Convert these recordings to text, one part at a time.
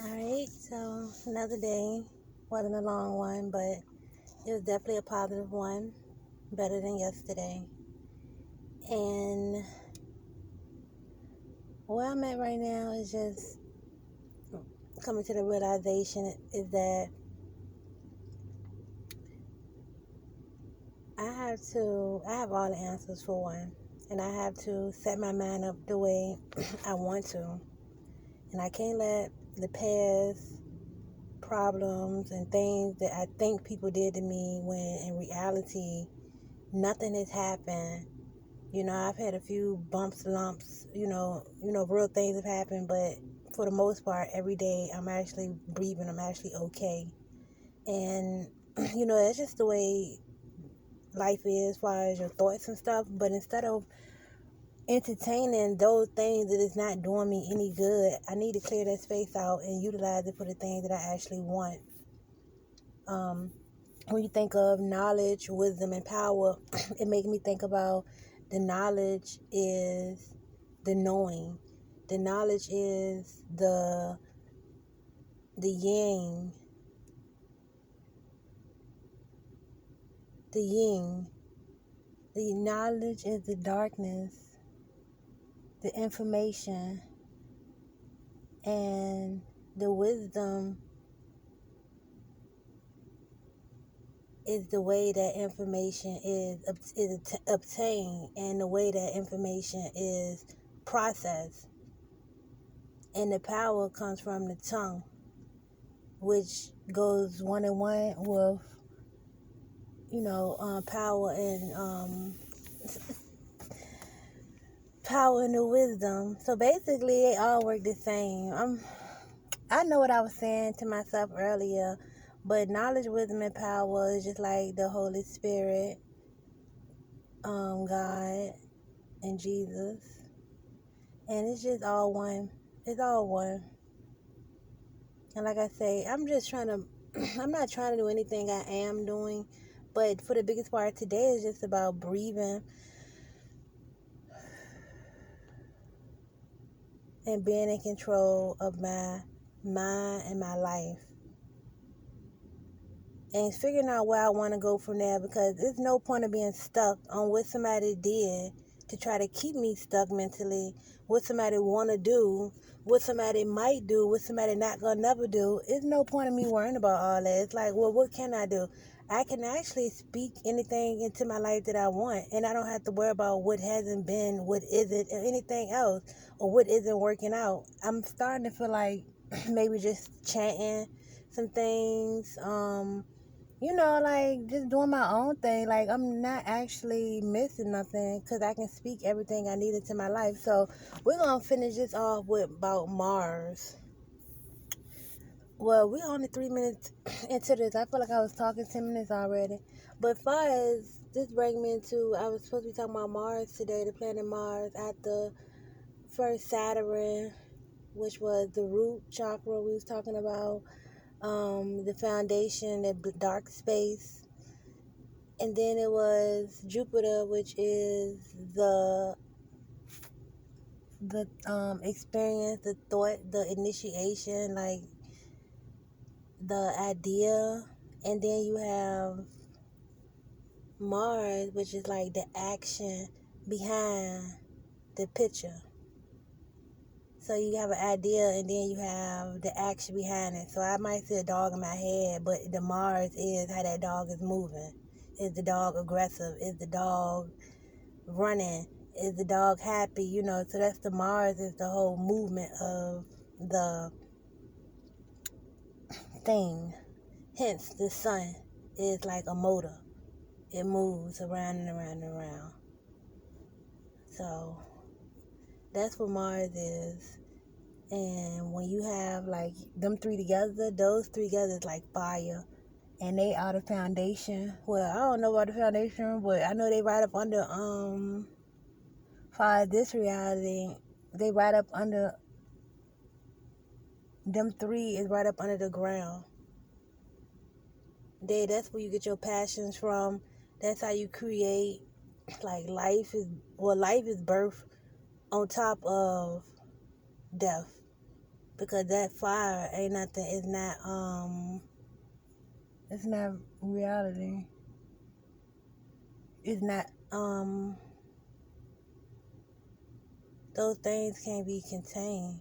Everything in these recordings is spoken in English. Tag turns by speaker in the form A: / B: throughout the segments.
A: Alright, so another day. Wasn't a long one, but it was definitely a positive one. Better than yesterday. And where I'm at right now is just coming to the realization is that I have all the answers for one. And I have to set my mind up the way I want to. And I can't let the past problems and things that I think people did to me when in reality nothing has happened. I've had a few bumps, lumps, real things have happened, but for the most part, every day I'm actually breathing, I'm actually okay. And, it's just the way life is as far as your thoughts and stuff. But instead of entertaining those things that is not doing me any good, I need to clear that space out and utilize it for the things that I actually want. When you think of knowledge, wisdom, and power, it makes me think about the knowledge is the knowing. The knowledge is the yang, the yin. The knowledge is the darkness, the information, and the wisdom is the way that information is obtained and the way that information is processed. And the power comes from the tongue, which goes one and one with, power and the wisdom. So basically, they all work the same. I know what I was saying to myself earlier, but knowledge, wisdom, and power is just like the Holy Spirit, God, and Jesus, and it's just all one. It's all one. And like I say, I'm not trying to do anything I am doing, but for the biggest part today is just about breathing and being in control of my mind and my life. And figuring out where I want to go from there, because there's no point of being stuck on what somebody did to try to keep me stuck mentally, what somebody want to do, what somebody might do, what somebody not going to never do. There's no point of me worrying about all that. It's like, well, what can I do? I can actually speak anything into my life that I want, and I don't have to worry about what hasn't been, what isn't, or anything else, or what isn't working out. I'm starting to feel like maybe just chanting some things, like just doing my own thing. Like I'm not actually missing nothing because I can speak everything I need into my life. So we're going to finish this off with about Mars. Well, we're only 3 minutes into this. I feel like I was talking 10 minutes already. But far as this brings me into, I was supposed to be talking about Mars today, the planet Mars, at the first Saturn, which was the root chakra we was talking about, the foundation, the dark space. And then it was Jupiter, which is the experience, the thought, the initiation, like the idea. And then you have Mars, which is like the action behind the picture. So you have an idea and then you have the action behind it. So I might see a dog in my head, but the Mars is how that dog is moving. Is the dog aggressive? Is the dog running? Is the dog happy? So that's the Mars, is the whole movement of the thing. Hence, the sun is like a motor. It moves around and around and around. So that's what Mars is. And when you have like them three together, those three together is like fire. And they are the foundation. Well, I don't know about the foundation, but I know they right up under far as this reality, they right up under, them three is right up under the ground. That's where you get your passions from. That's how you create. Like life is birth on top of death. because that fire ain't nothing. It's not reality. It's not those things can't be contained.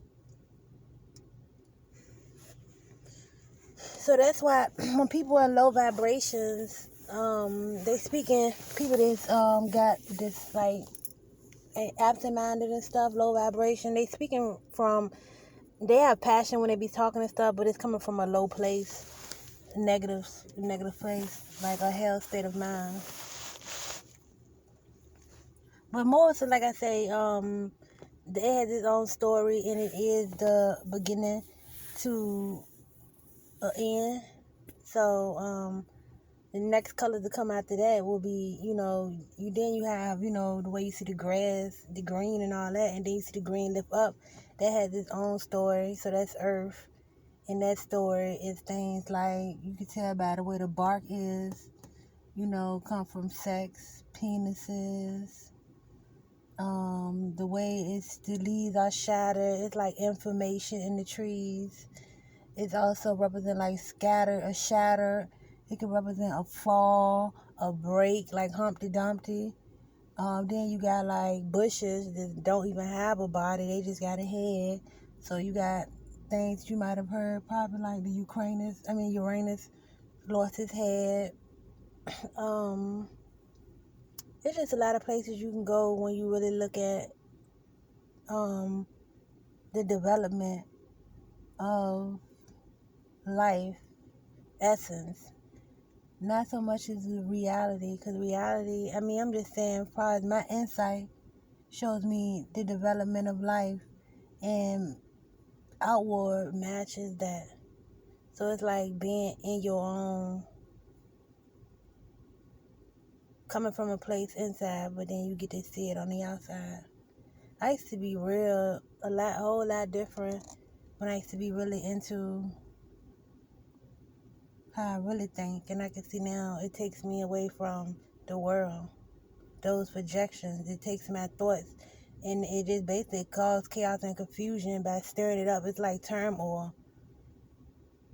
A: So that's why when people are low vibrations, they speaking people that's got this like absent-minded and stuff, low vibration. They speaking from, they have passion when they be talking and stuff, but it's coming from a low place, negative place, like a hell state of mind. But more so, like I say, it has its own story, and it is the beginning to an end. So the next color to come after that will be, you have, the way you see the grass, the green and all that, and then you see the green lift up. That has its own story. So that's Earth. And that story is things like, you can tell by the way the bark is, come from sex, penises, the way the leaves are shattered. It's like information in the trees. It also represent like scattered or shattered. It can represent a fall, a break, like Humpty Dumpty. Then you got like bushes that don't even have a body. They just got a head. So you got things you might have heard, probably like the Uranus lost his head. It's just a lot of places you can go when you really look at the development of life essence. Not so much as the reality, because reality, I'm just saying, as far as my insight shows me the development of life, and outward matches that. So it's like being in your own, coming from a place inside, but then you get to see it on the outside. I used to be a whole lot different when I used to be really into how I really think, and I can see now it takes me away from the world. Those projections, it takes my thoughts, and it just basically causes chaos and confusion by stirring it up. It's like turmoil,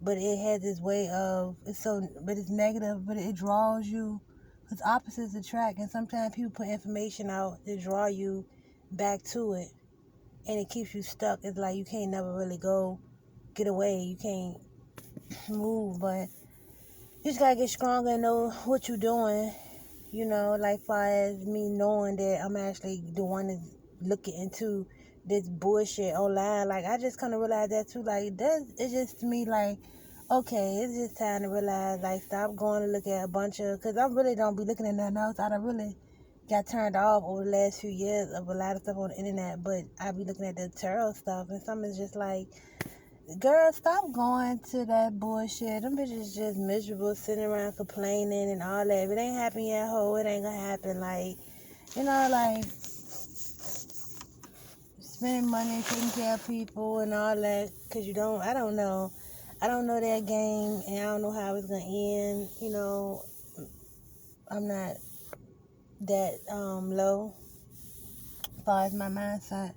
A: but it has this way of, but it's negative, but it draws you, because opposites attract, and sometimes people put information out to draw you back to it, and it keeps you stuck. It's like you can't never really get away, you can't move, but you just gotta get stronger and know what you're doing. Like far as me knowing that I'm actually the one that's looking into this bullshit online. Like, I just kind of realized that too. Like, it's just me like, okay, it's just time to realize, like, stop going to look at a bunch of, because I really don't be looking at nothing else. I done really got turned off over the last few years of a lot of stuff on the internet, but I be looking at the tarot stuff, and some is just like, girl, stop going to that bullshit. Them bitches just miserable, sitting around complaining and all that. If it ain't happened yet, ho, it ain't gonna happen. Like, like, spending money, taking care of people and all that, because I don't know. I don't know that game, and I don't know how it's gonna end. I'm not that low as far as my mindset,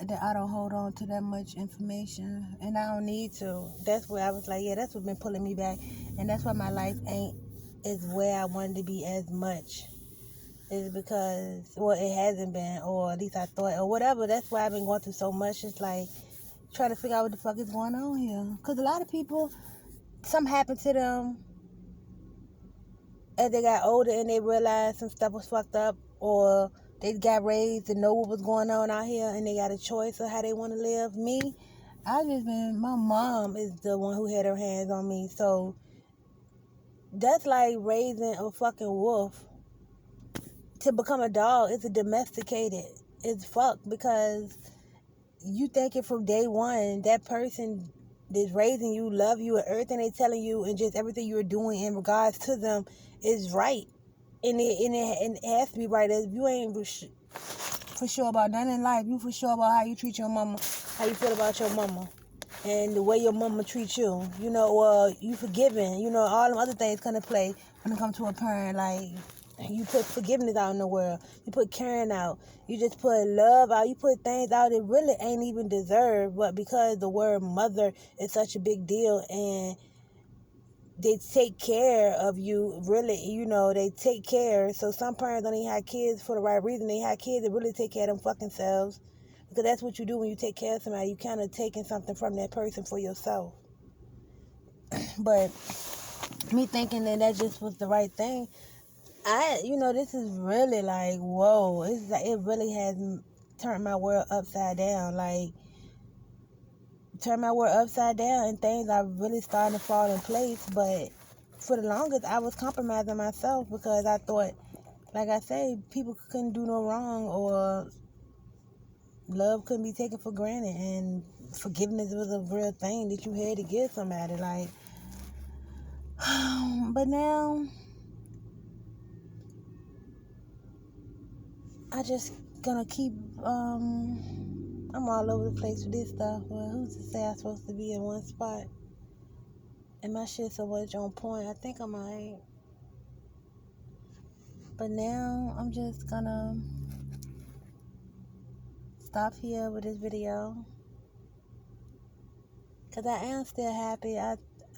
A: that I don't hold on to that much information, and I don't need to. That's where I was like, yeah, that's what's been pulling me back, and that's why my life ain't is where I wanted to be as much. Is because, well, it hasn't been, or at least I thought, or whatever. That's why I've been going through so much. It's like trying to figure out what the fuck is going on here, because a lot of people, something happened to them as they got older and they realized some stuff was fucked up, or they got raised to know what was going on out here, and they got a choice of how they want to live. Me, my mom is the one who had her hands on me, so that's like raising a fucking wolf to become a dog. It's a domesticated. It's fucked, because you thinking from day one that person that's raising you love you, and everything they telling you and just everything you're doing in regards to them is right, and it has to be right. If you ain't for sure about nothing in life, you for sure about how you treat your mama, how you feel about your mama, and the way your mama treats you, or you forgiving, all them other things come to play when it comes to a parent. Like, You put forgiveness out in the world. You put caring out. You just put love out. You put things out that really ain't even deserved. But because the word mother is such a big deal and they take care of you, really, they take care. So some parents don't even have kids for the right reason. They have kids that really take care of them fucking selves. Because that's what you do when you take care of somebody. You kind of taking something from that person for yourself. But me thinking that just was the right thing, this is really like, whoa. It really has turned my world upside down. Like, turned my world upside down and things are really starting to fall in place. But for the longest, I was compromising myself because I thought, like I say, people couldn't do no wrong or love couldn't be taken for granted and forgiveness was a real thing that you had to give somebody. Like, but now I just gonna keep, I'm all over the place with this stuff. Well, who's to say I'm supposed to be in one spot? And my shit so much on point. I think I might. But now I'm just gonna stop here with this video. Cause I am still happy.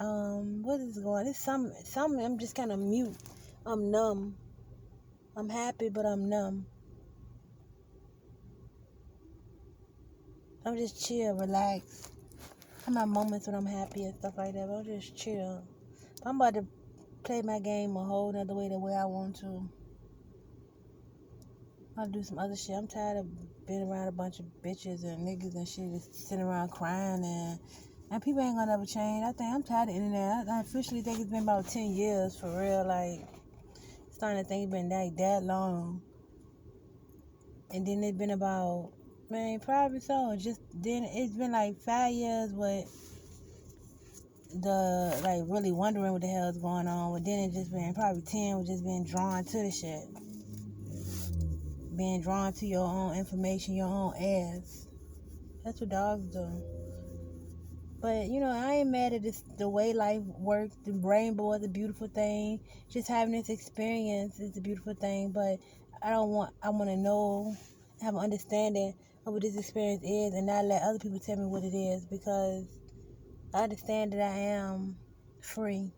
A: What is going? It's some. I'm just kind of mute. I'm numb. I'm happy, but I'm numb. I'm just chill, relax. I have moments when I'm happy and stuff like that, but I'm just chill. I'm about to play my game a whole nother way, the way I want to. I'll do some other shit. I'm tired of being around a bunch of bitches and niggas and shit, just sitting around crying and people ain't gonna ever change. I'm tired of the internet. I officially think it's been about 10 years for real. Like, starting to think it's been like that long. And then it's been about, man, probably so. Just then it's been like 5 years with the, like, really wondering what the hell is going on. But then it just been probably 10 with just being drawn to the shit. Being drawn to your own information, your own ass. That's what dogs do. But, I ain't mad at this, the way life works. The rainbow is a beautiful thing. Just having this experience is a beautiful thing. But I want to know, have an understanding of what this experience is and not let other people tell me what it is, because I understand that I am free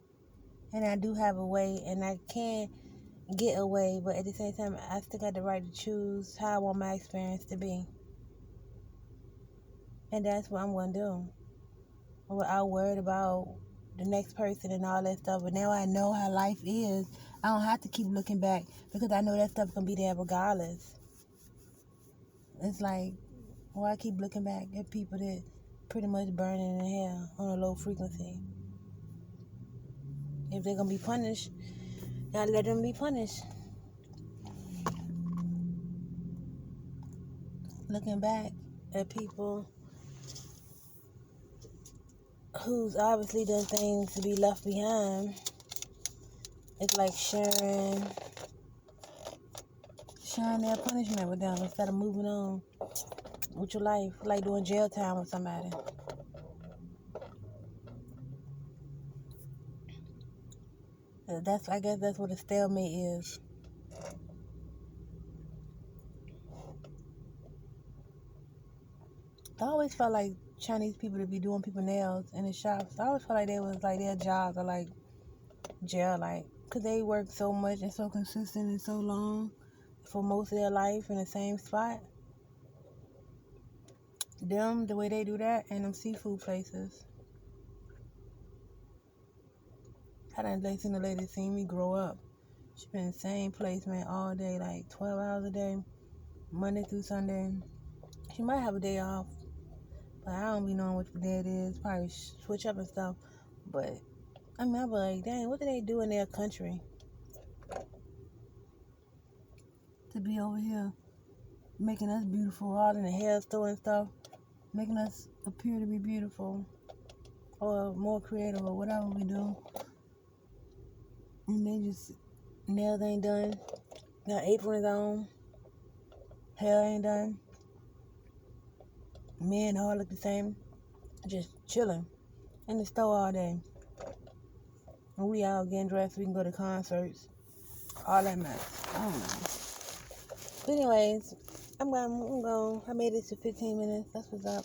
A: and I do have a way and I can get away, but at the same time, I still got the right to choose how I want my experience to be. And that's what I'm going to do. Without worried about the next person and all that stuff. But now I know how life is. I don't have to keep looking back because I know that stuff's going to be there regardless. It's like, why keep looking back at people that pretty much burning in hell on a low frequency? If they're going to be punished, gotta let them be punished. Looking back at people who's obviously done things to be left behind, it's like sharing their punishment with them instead of moving on with your life, like doing jail time with somebody. I guess that's what a stalemate is. I always felt like Chinese people to be doing people nails in the shops. I always felt like they was like their jobs are like jail, like, because they work so much and so consistent and so long for most of their life in the same spot. Them, the way they do that, and them seafood places. I done seen the lady seen me grow up. She been in the same place, man, all day, like 12 hours a day, Monday through Sunday. She might have a day off, but I don't be knowing which day it is. Probably switch up and stuff. But I mean, I be like, dang, what do they do in their country to be over here making us beautiful, all in the hair store and stuff, making us appear to be beautiful or more creative or whatever we do. And they just, nails ain't done, got aprons on, hair ain't done. Men all look the same, just chilling in the store all day. And we out getting dressed so we can go to concerts all that mess. I don't know. But anyways, I'm gone. I made it to 15 minutes. That's what's up.